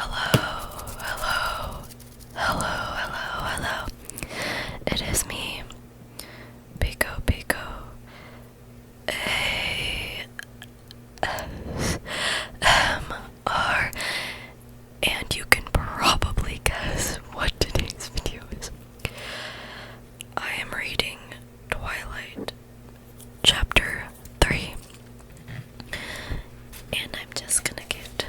Hello, hello, hello, hello, hello. It is me, Pico Pico, ASMR, and you can probably guess what today's video is. I am reading Twilight, Chapter 3, and I'm just gonna get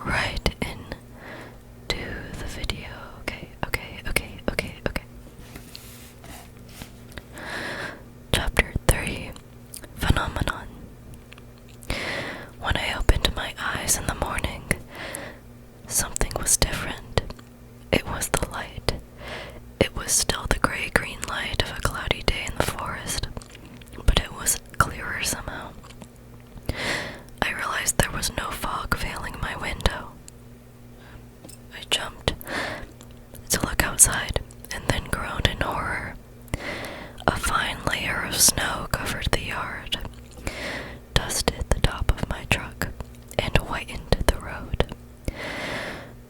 right into the video. Okay. Chapter 3, Phenomenon. When I opened my eyes in the morning, something was different. It was the light. It was still the gray-green light of a cloudy day in the forest, but it was clearer somehow. I realized there was no fog veiling my window. I jumped to look outside and then groaned in horror. A fine layer of snow covered the yard, dusted the top of my truck, and whitened the road.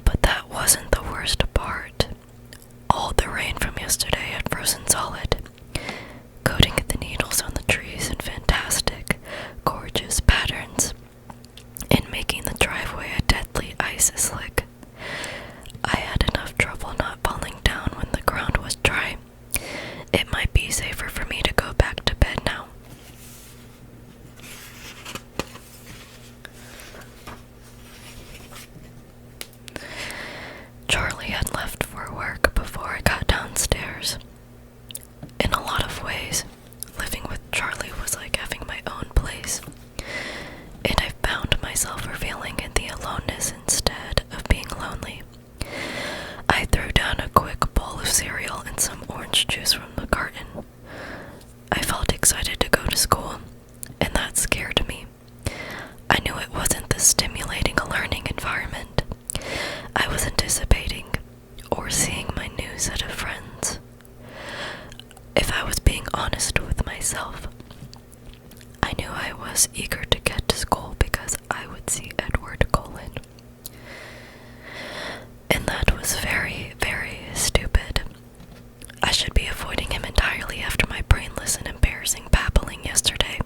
But that wasn't the worst part. All the rain from yesterday had frozen solid, coating the needles on the trees in fantastic, gorgeous patterns, and making the driveway a deadly ice slick. I had enough trouble not falling down when the ground was dry. It might be safer for me to go back to bed now. Charlie had left for work before I got downstairs. In a lot of ways, living with Charlie was like having my own place, and I found myself reveling in the aloneness instead of being lonely. I threw down a quick bowl of cereal and some orange juice from the carton. I felt excited to go to school, and that scared me. I knew it wasn't the stimulating a learning environment I was anticipating, or seeing my new set of friends. If I was being honest with myself, I knew I was eager to get to school because I would see Edward Cullen. And that was very, very stupid. I should be avoiding him entirely after my brainless and embarrassing babbling yesterday.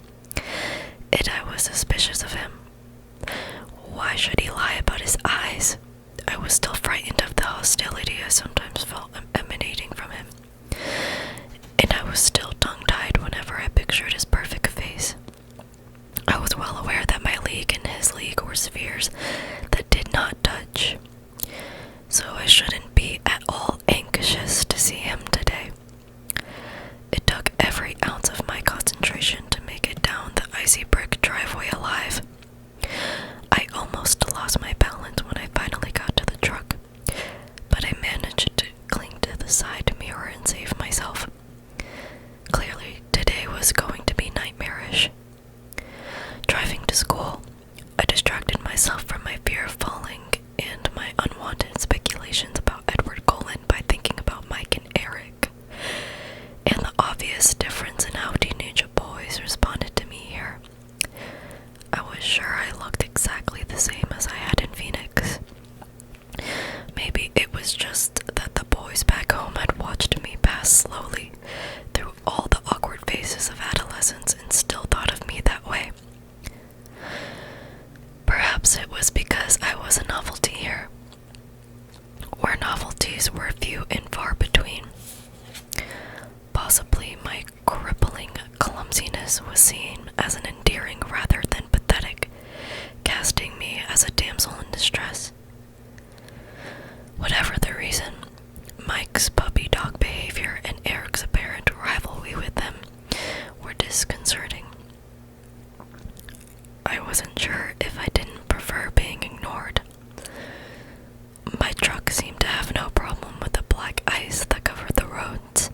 Yet I was suspicious of him. Why should he lie about his eyes? I was still frightened of the hostility I sometimes felt emanating from him, and I was still tongue-tied whenever I pictured his perfect face. I was well aware that my league and his league were spheres that did not touch, so I shouldn't be at all anxious to see him today. It took every ounce of my concentration to make it down the icy brick driveway alive. I almost lost my balance when I finally got to the truck, but I managed to cling to the side mirror and save myself. Clearly, today was going to be nightmarish. Driving to school, I distracted myself from my fear of falling and my unwanted speculations about Edward Cullen by thinking about Mike and Eric, and the obvious difference in how teenage boys responded to me here. I was sure I looked exactly the same as I had in Phoenix. Maybe it was just that the boys back home had watched me pass slowly through all the awkward phases of adolescence and still thought of me that way. Perhaps it was because I was a novelty here, where novelties were few and far between. Possibly my crippling clumsiness was seen as an endearing rather than pathetic, casting me as a damsel in distress. Whatever the reason, Mike's puppy dog behavior and Eric's apparent rivalry with them were disconcerting. I wasn't sure if I didn't prefer being ignored. My truck seemed to have no problem with the black ice that covered the roads.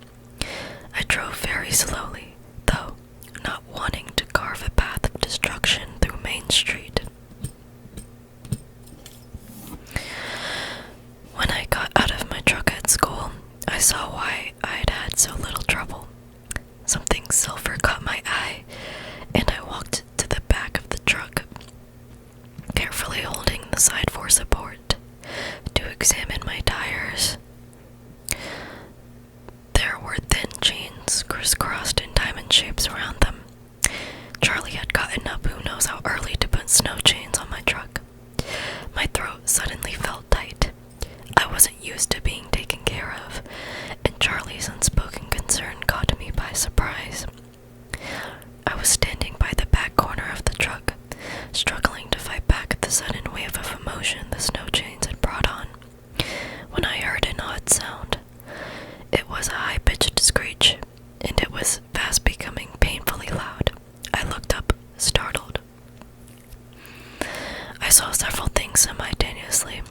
I drove very slowly, though, not wanting to carve a path of destruction through Main Street. When I got out of my truck at school, I saw why I'd had so little trouble. Something silver caught my eye, and I walked to the back of the truck, carefully holding the side for support to examine my tires. There were thin chains crisscrossed in diamond shapes around them. Charlie had gotten up who knows how early to put snow chains on my truck. My throat suddenly felt tight. I wasn't used to being taken care of, and Charlie's unspoken concern caught me by surprise. I was standing by the back corner of the truck, struggling to fight back the sudden wave of emotion the snow chains had brought on, when I heard an odd sound. It was a high-pitched screech, and it was fast becoming painfully loud. I looked up, startled. I saw several things simultaneously.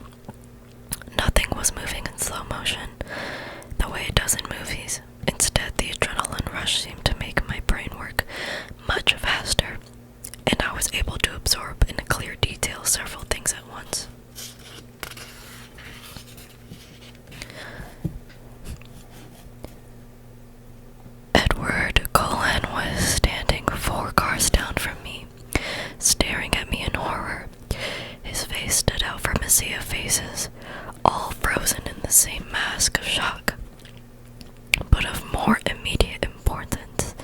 Nothing was moving in slow motion, the way it does in movies. Instead, the adrenaline rush seemed to make my brain work much faster, and I was able to absorb in clear detail several things at once. Edward Cullen was standing 4 cars down from me, staring at me in horror. His face stood out from a sea of faces, all frozen in the same mask of shock. But of more immediate importance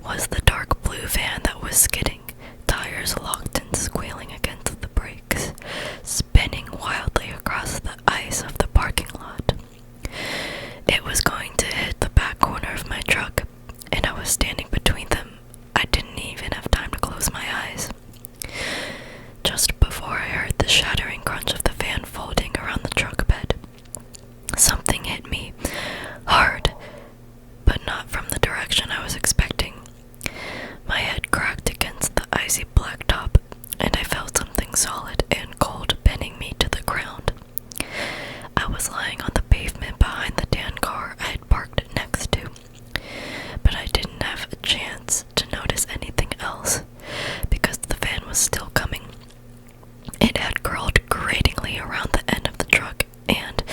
was the dark blue van that was skidding, tires locked and squealing against the brakes, spinning wildly across the ice of the parking lot. It was going to hit the back corner of my truck, and I was standing between them. I didn't even have time to close my eyes. Just before I heard the shattering crunch of the van folding around the truck bed, something hit me hard, but not from the direction I was expecting. My head cracked against the icy blacktop, and I felt something solid and cold pinning me to the ground. I was lying on the pavement behind the tan car I had parked next to, but I didn't have a chance to notice anything else, because the van was still coming. It had curled gratingly around the end of the truck, and,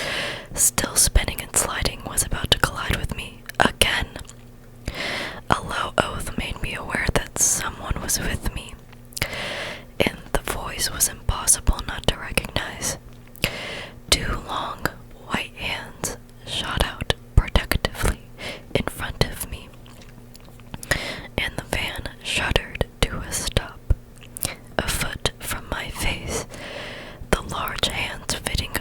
still spinning and sliding, was about to collide with me again. A low oath made me aware that someone was with me, and the voice was impossible not to recognize. 2 long, white hands shot out protectively in front of me, and the van shuddered to a stop, a foot from my face, the large hands fitting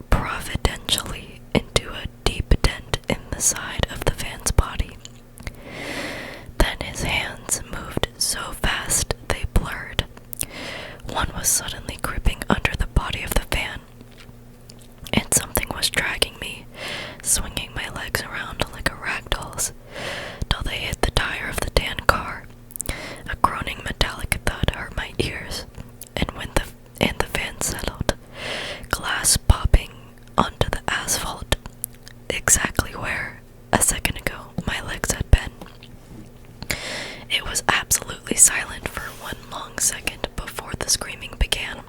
providentially into a deep dent in the side of the van's body. Then his hands moved so fast they blurred. One was suddenly creeping under the body of the van, and something was dragging me, swinging my legs around like a ragdoll's, till they hit the tire of the tan car. A groaning metallic thud hurt my ears, and the van settled, glass popping onto the asphalt, exactly where, a second ago, my legs had been. It was absolutely silent for 1 long second before the screaming began.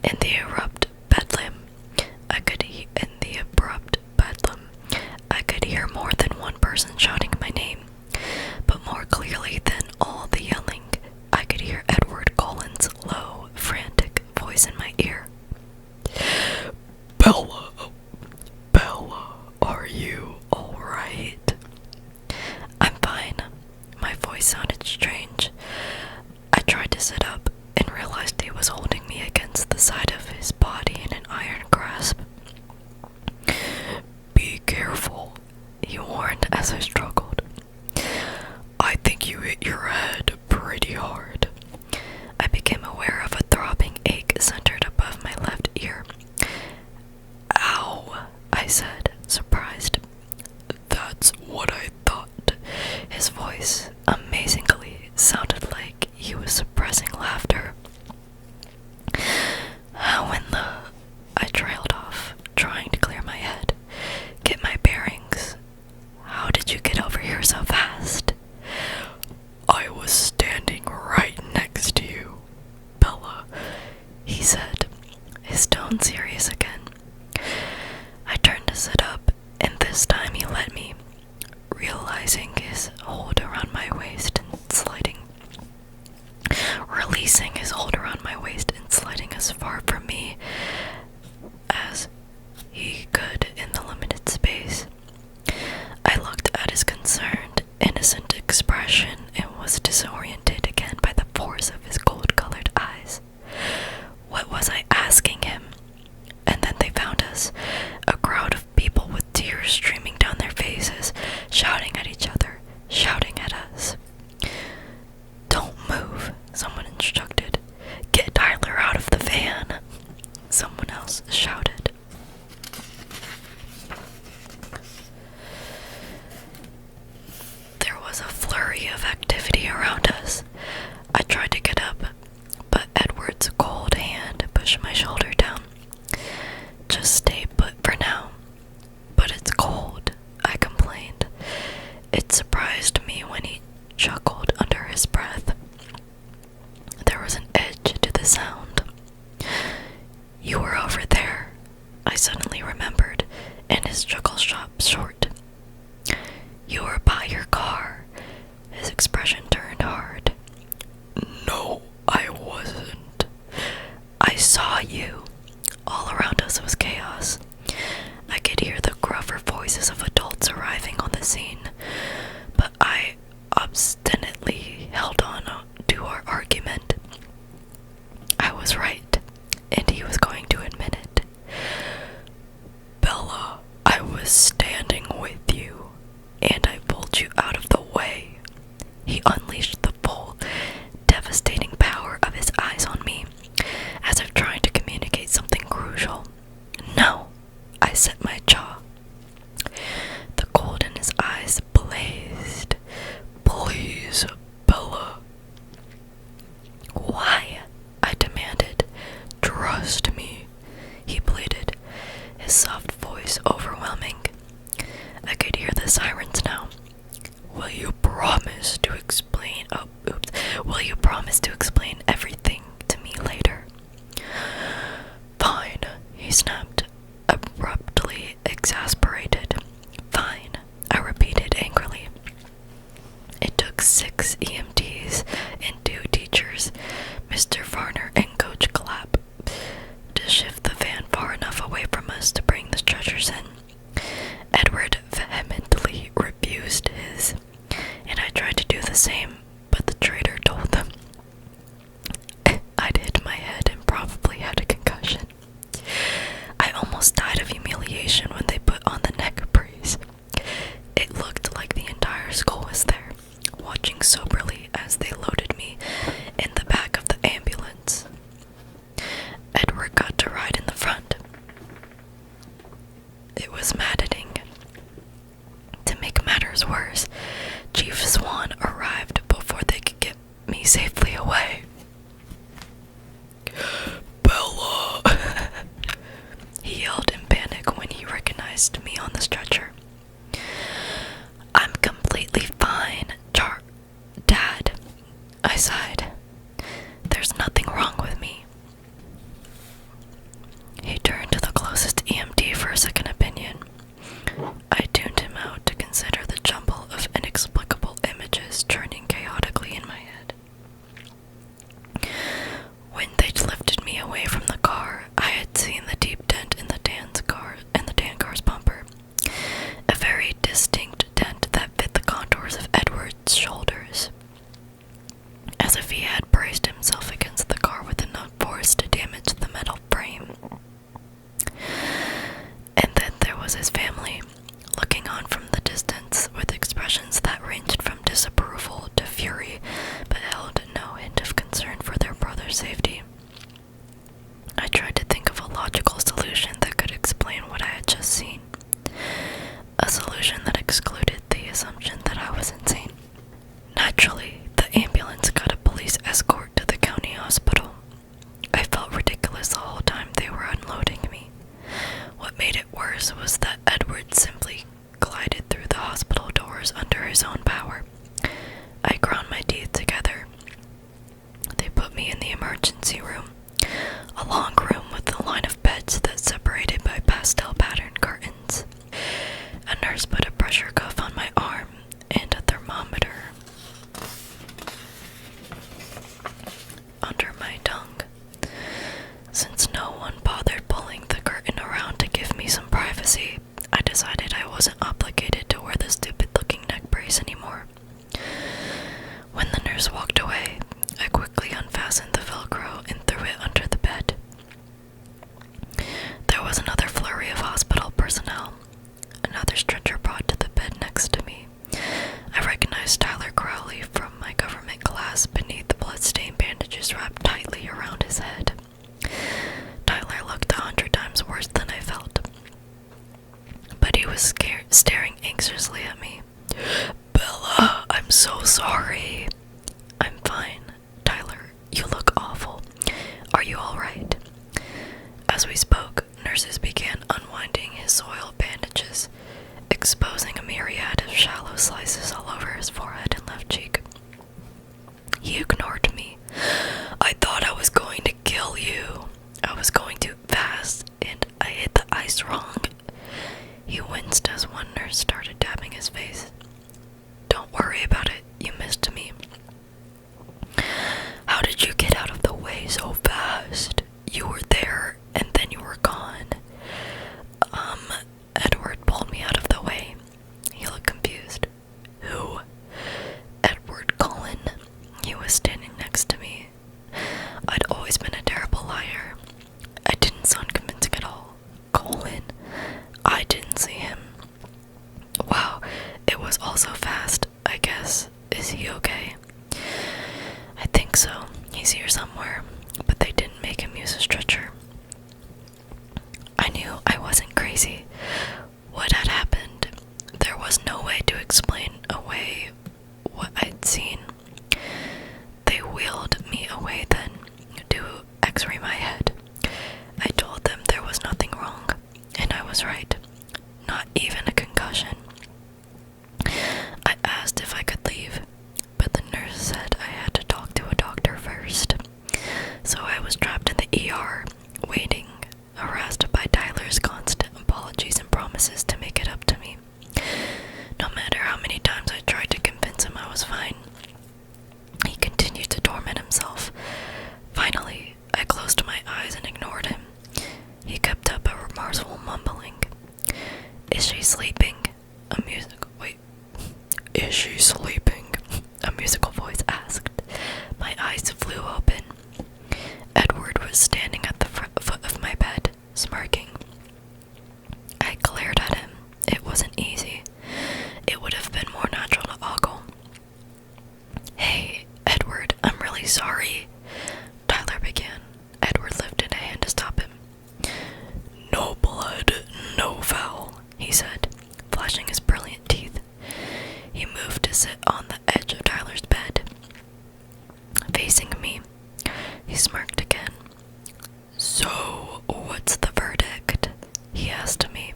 In the abrupt bedlam, I could hear more than one person shouting my name, but more clearly than all the yelling, I could hear Edward Cullen's low, frantic voice in my ear. Bella, are you alright? I'm fine. My voice sounded strange. I tried to sit up and realized just stay put for now. But it's cold, I complained. It surprised me when he chuckled under his breath. There was an edge to the sound. You were over there, I suddenly remembered, and his chuckle stopped short. You were by your car. His expression turned hard. No, I wasn't. I saw you. All around us was chaos. I could hear the gruffer voices of adults arriving on the scene, but I obstinately held on to our argument. I was right, and he was going to admit it. Bella, I was standing with you, and I pulled you out of the way. He unleashed the full, devastating power of his eyes on me, as if trying to communicate something crucial. No, I set my jaw. The cold in his eyes blazed. Please, Bella. Why? I demanded. Trust me, he pleaded, his soft voice overwhelming. I could hear the sirens now. Will you promise to explain? Will you promise to explain everything to me later? Fine, he snapped, abruptly exasperated. Fine, I repeated angrily. It took 6 EMTs and 2 teachers, Mr. Varner and Coach Clapp, to shift the van far enough away from us to bring the stretchers in. Edward vehemently refused his, and I tried to do the same, but the traitor told them I'd hit my head and probably had a concussion. I almost died of humiliation when they put on the neck brace. It looked like the entire school was there, watching soberly as they loaded me in the back of the ambulance. Edward got to ride in the front. It was maddening. To make matters worse, Chief Swan arrived before they could get me safely away. Bella! He yelled in panic when he recognized me on the stretcher. I'm completely fine, Dad, I sighed. There's nothing wrong with me. He turned to the closest EMT for a second opinion. I tuned him out to consider the jumble of inexplicable images churning chaotically in my head. When they lifted me away from the car, I had seen the deep dent in the Dan car's bumper. A very distinct dent that fit the contours of Edward's shoulders, as if he had braced himself against the car with enough force to damage the metal frame. And then there was his family, looking on from the distance with expressions that ranged from disapproval to fury, but held no hint of concern for their brother's safety. I tried to think of a logical solution that could explain what I had just seen. A solution that excluded the assumption that I was insane. Naturally, the ambulance got a police escort to the county hospital. I felt ridiculous the whole time they were unloading me. What made it worse was that Edward simply glided through the hospital doors under his own power. I ground my teeth together. They put me in the emergency room, a long room with a line of beds that's separated by pastel-patterned curtains. A nurse put a pressure cuff on my arm and a thermometer under my tongue. Since no one bothered pulling the curtain around to give me some privacy, I decided I wasn't obligated to wear the stupid-looking neck brace anymore. When the nurse walked away, I quickly unfastened the Velcro and threw it under the bed. There was another flurry of hospital personnel, another stretcher brought to the bed next to me. I recognized Tyler Crowley from my government class beneath the bloodstained bandages wrapped tightly around his head. Tyler looked 100 times worse than I felt, but he was staring anxiously at me. Bella, I'm so sorry. I'm fine. Tyler, you look awful. Are you alright? As we spoke, nurses began soiled bandages, exposing a myriad of shallow slices all over his forehead and left cheek. He ignored me. I thought I was going to kill you. I was going too fast, and I hit the ice wrong. He winced as one nurse started dabbing his face. Don't worry about it. You missed me. How did you get out of the way so fast? You were there, and then you were gone. Edward pulled me out of the way. He looked confused. Who? Edward Cullen. He was standing next to me. I'd always been a terrible liar. I didn't sound convincing at all. Cullen? I didn't see him. Wow, it was all so fast, I guess. Is he okay? I think so. He's here somewhere, but they didn't make him use a stretcher. I knew I wasn't crazy. What had happened? There was no way to explain away what I'd seen. They wheeled me away then to x-ray my head. I told them there was nothing wrong, and I was right. Not even a concussion. I asked if I could leave, but the nurse said I had to talk to a doctor first. So I was trapped in the ER, waiting, harassed by Tyler's constant apologies and promises to make it up to me. No matter how many times I tried to convince him I was fine, he continued to torment himself. Finally, I closed my eyes and ignored him. He kept up a remorseful mumbling. Is she sleeping? Is she sleeping? A musical voice asked. My eyes flew open. Edward was standing at the foot of my bed, smirking. I glared at him. It wasn't easy. It would have been more natural to ogle. Hey, Edward, I'm really sorry. Tyler began. Edward lifted a hand to stop him. No blood, no foul, he said, flashing his brilliant teeth. He moved to sit on the edge of Tyler's bed, facing me. He smirked again. So, what's the verdict? He asked me.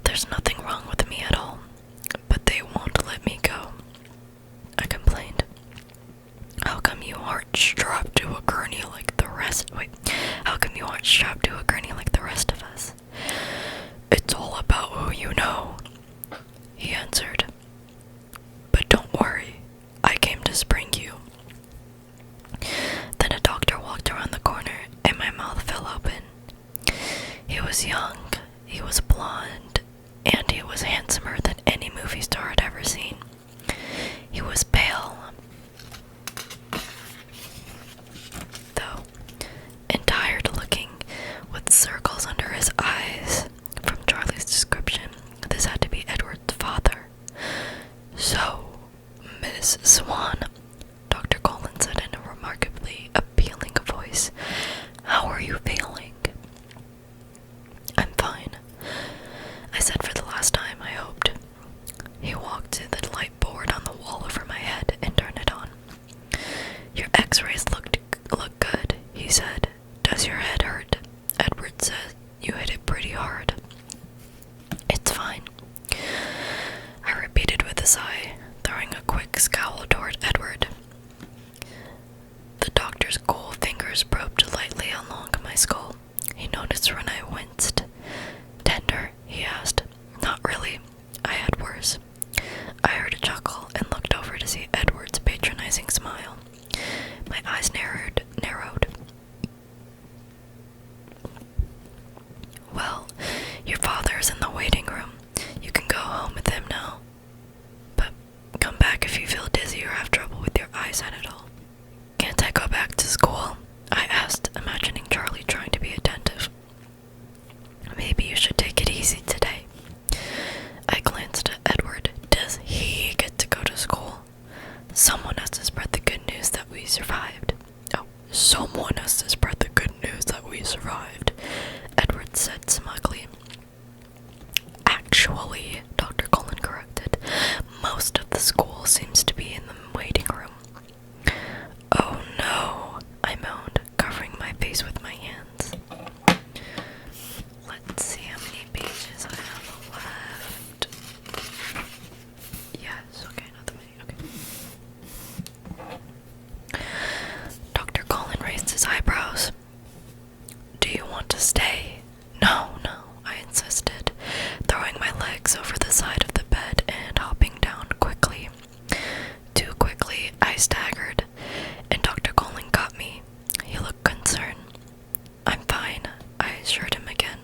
There's nothing wrong with me at all, but they won't let me go. I complained. How come you aren't strapped to a gurney like the rest? How come you aren't strapped to a gurney like the rest of us? It's all about who you know, he answered. But don't worry, I came to spring you. Then a doctor walked around the corner, and my mouth fell open. He was young, he was blonde, and he was handsomer than any movie star I'd ever seen. He was pale, though, and tired looking, with circles under his eyes. From Charlie's description, this had to be Edward's father. So, Miss Swan, Dr. Collins said in a remarkably appealing voice, how are you feeling? I'm fine, I said for the last time, I hoped. He walked to the light board on the wall over my head and turned it on. Your x-rays look good, he said. Does your head hurt? Edward said you hit it pretty hard. It's fine, I repeated with a sigh, throwing a quick scowl toward Edward. The doctor's cool fingers probed lightly along my skull. He noticed when I winced. Tender, he asked. Not really. I had worse. I heard a chuckle and looked over to see Edward's patronizing smile. My eyes narrowed. Well, your father's in the waiting room. You can go home with him now. But come back if you feel dizzy or have trouble with your eyesight at all. Can't I go back to school? I asked, imagining Charlie trying to be attentive. Maybe you should take it easy today. I glanced at Edward. Does he get to go to school? Someone has to spread the good news that we survived. Oh, someone has to spread the good news that we survived, Edward said smugly. Actually, Dr. Cullen corrected, most of the school seems to be in the waiting room. Oh no, I moaned, covering my face with my hands. Let's see how many his eyebrows. "Do you want to stay?" No, I insisted, throwing my legs over the side of the bed and hopping down quickly. Too quickly, I staggered, and Dr. Colin caught me. He looked concerned. "I'm fine," I assured him again.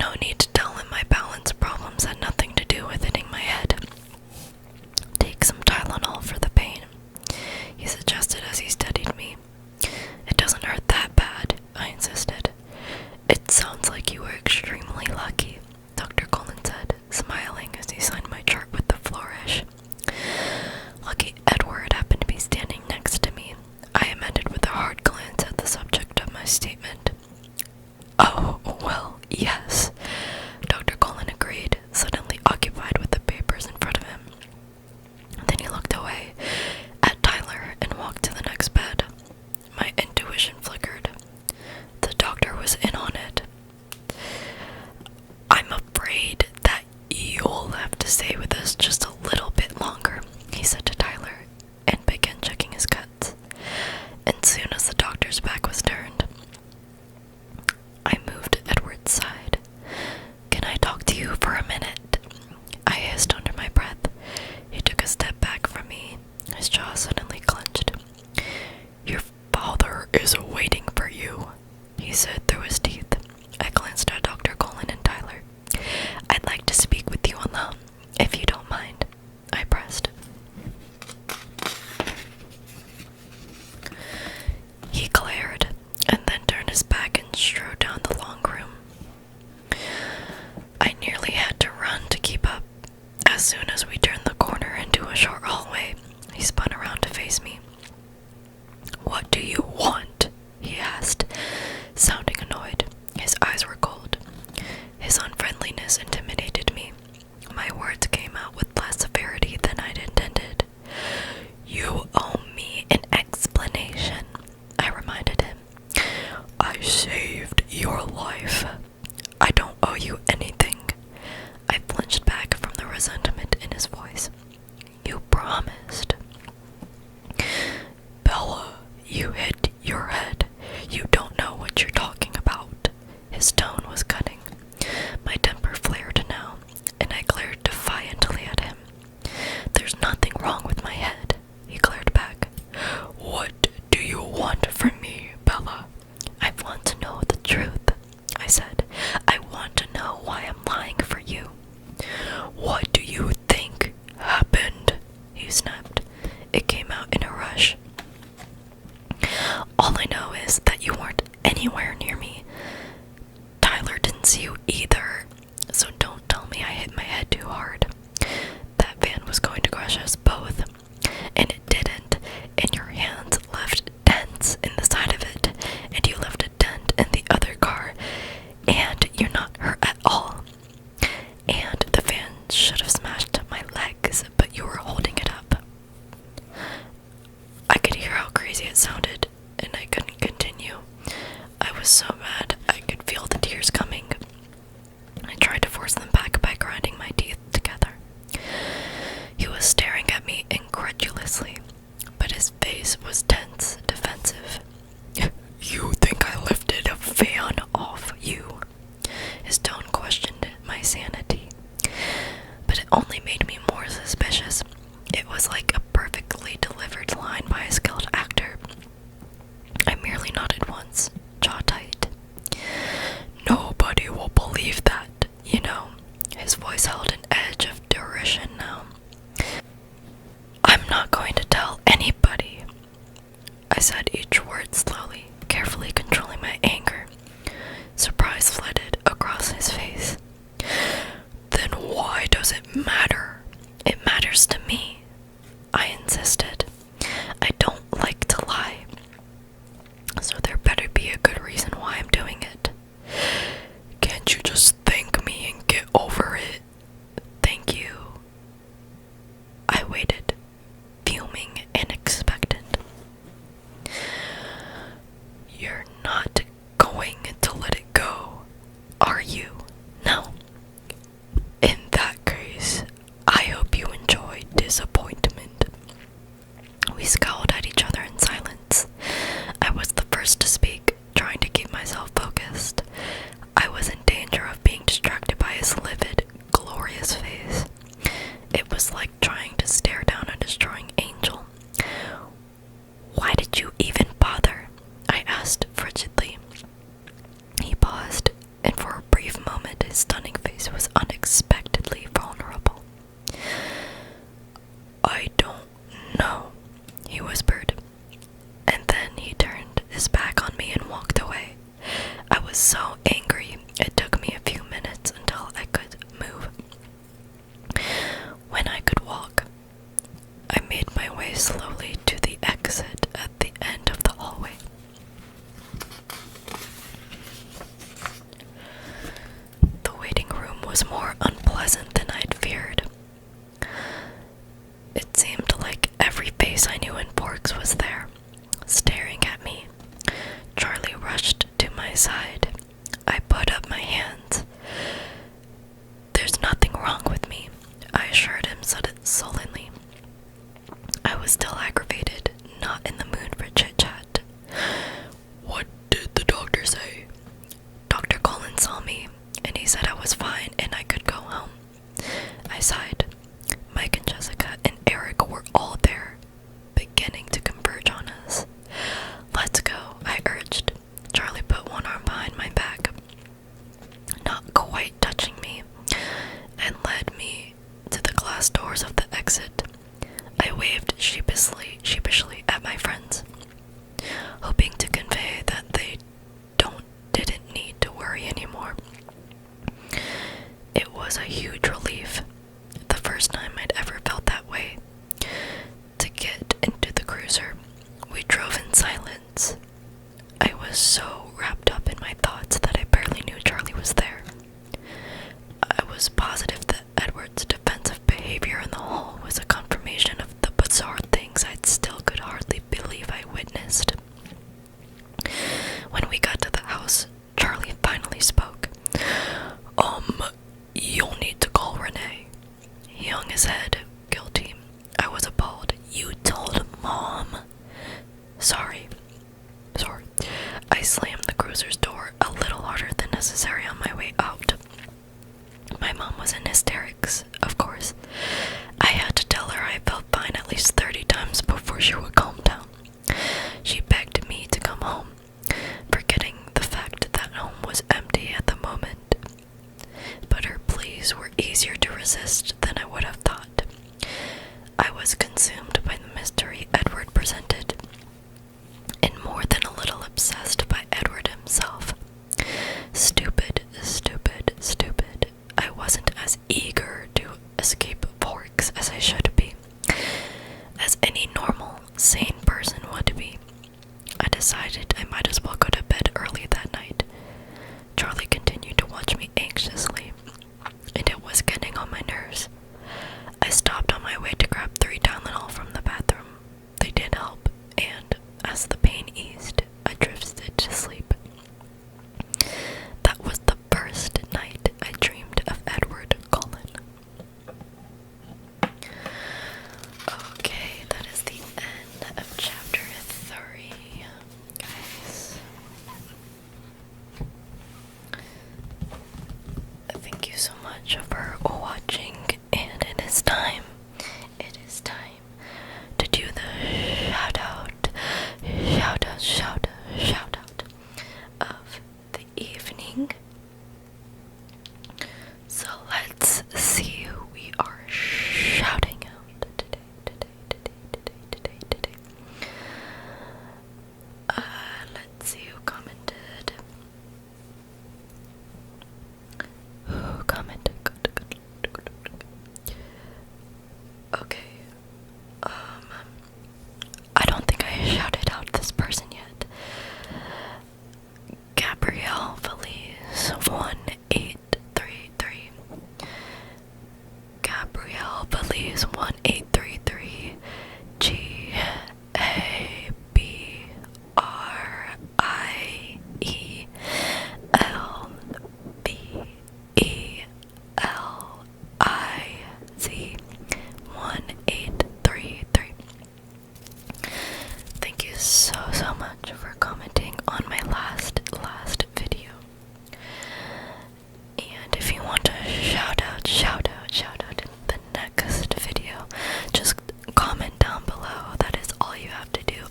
No need to tell him my balance problems had nothing to do with hitting my head. "Take some Tylenol for the pain," he suggested as he steadied me. "It doesn't hurt that bad," I insisted. "It sounds like you were extremely lucky," Dr. Colin said, smiling as he signed my chart with a flourish. Lucky Edward happened to be standing next to me. I amended with a hard glance at the subject of my statement. "Oh, well, yes," Dr. Colin agreed, suddenly occupied with the papers in front of him. Then he looked away at Tyler and walked to the next bed. My intuition flickered. The doctor was in on it. "I'm afraid that you'll have to stay with us just a little bit longer," he said to Tyler, and began checking his cuts. And soon as the doctor's back was turned, I moved to Edward's side. "Can I talk to you for a minute?" I hissed under my breath. He took a step back from me, his jaw suddenly clenched. "Your father is waiting for you," he said through his teeth. I glanced at Dr. Colin and Tyler. "I'd like to speak with you alone, if you don't mind," I pressed. He glared, and then turned his back and strode down the long room. I nearly had to run to keep up. As soon as we turned the corner into a short hallway, he spun around to face me. "What do you want?" he asked, sounding annoyed. His eyes were cold. His unfriendliness intimidated me. My words came out with less severity than I'd intended. "You owe me an explanation," I reminded him. "I saved your life. I don't owe you anything." I flinched back from the resentment in his voice. "You promised." "Bella, you hit your head. You don't know what you're talking about." His tone was cutting. My temper flared now, and I glared defiantly at him. "There's nothing wrong with my head," he glared back. "What do you want from me, Bella?" "I want to know the truth," I said. "I want to know why I'm lying for you." "What do you think happened?" he snapped. It came out in a rush. "All I know is that you weren't anywhere near me. Tyler didn't see you either, so don't tell me I hit my head too hard. That van was going to crush us both, and it didn't, and your hands left dents in the side of it, and you left a dent in the other car, and you're not hurt at all. And the van should have smashed my legs, but you were holding it up." I could hear how crazy it sounded, and I couldn't continue. I was so mad I could feel the tears coming. I tried to force them back by grinding my teeth together. He was staring at me incredulously, but his face was tense, defensive. "You think I lifted a fan off you?" His tone questioned my sanity, but it only made me more suspicious. It was like a perfectly delivered line by a skilled actor. I merely nodded once, jaw tight. "Nobody will believe that, you know." His voice held an edge of derision now. "I'm not going to tell anybody." I said each word slowly, carefully controlling my anger. Surprise flooded across his face. "Then why does it matter?" "It matters to me," I insisted. "I don't like to lie, so there better be a good reason why I'm doing it." "Can't you just thank me and get over it?" "Thank you." I waited, fuming and expectant. "You're not going to let it go, are you?" "No." "In that case, I hope you enjoy disappointment." was more unpleasant than I'd feared. It seemed like every face I knew in Forks was there, staring at me. Charlie rushed to my side. I put up my hands. "There's nothing wrong with me," I assured him sullenly. I was still aggravated, not in the mood for chit-chat. "What did the doctor say?" Dr. Collins saw me, and he said I was fine and I could go home. I sighed. Mike and Jessica and Eric were all there, beginning to converge on us. "Let's go," I urged. Charlie put one arm behind my back, not quite touching me, and led me to the glass doors of the exit. I waved sheepishly at my friends, hoping to convey that they didn't need to worry anymore. It was a huge relief, the first time I'd ever felt that way. To get into the cruiser, we drove in silence. I was so wrapped up in my thoughts that I barely knew Charlie was there. I was positive that Edward's defensive behavior in the hall was a confirmation of the bizarre things I still could hardly believe I witnessed. When we got to the house, Charlie finally spoke. You'll need to call Renee." He hung his head, guilty. I was appalled. "You told Mom?" Sorry. I slammed the cruiser's door a little harder than necessary on my way out. My mom was in hysterics, of course. I had to tell her I felt fine at least 30 times before she would calm down. She begged me to come home, forgetting the fact that home was empty at the moment. But her pleas were easier to resist than I would have thought. I was consumed by the mystery Edward presented, and more than a little obsessed by Edward himself. Stupid. I wasn't as eager to escape Forks as I should be, as any normal, sane person would be. I decided I might as well go to bed early that night. Charlie continued to watch me anxiously, and it was getting on my nerves. I stopped on my way to grab 3 Tylenol from the bathroom. They did help, and as the pain eased, I drifted to sleep. That was the first night I dreamed of Edward Cullen. Okay, that is the end of chapter 3, guys. Thank you so much for watching, and it is time to do the shout out of the evening. So let's see who we are shouting out today. Let's see who commented. Okay. I don't think I shouted out this person yet. Gabrielle Feliz 1833. Gabrielle Feliz 1833. GABRIELBELIZ 1833. Thank you so much for commenting on my last video. And if you want to shout out in the next video, just comment down below. That is all you have to do.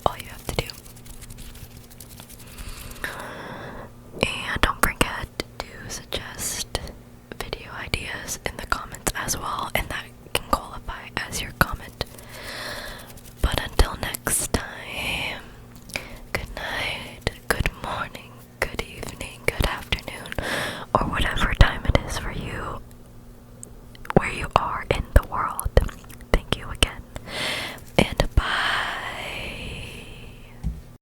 And don't forget to suggest video ideas in the comments as well, and that can qualify as your comment. But until next time, good night, good morning, good evening, good afternoon, or whatever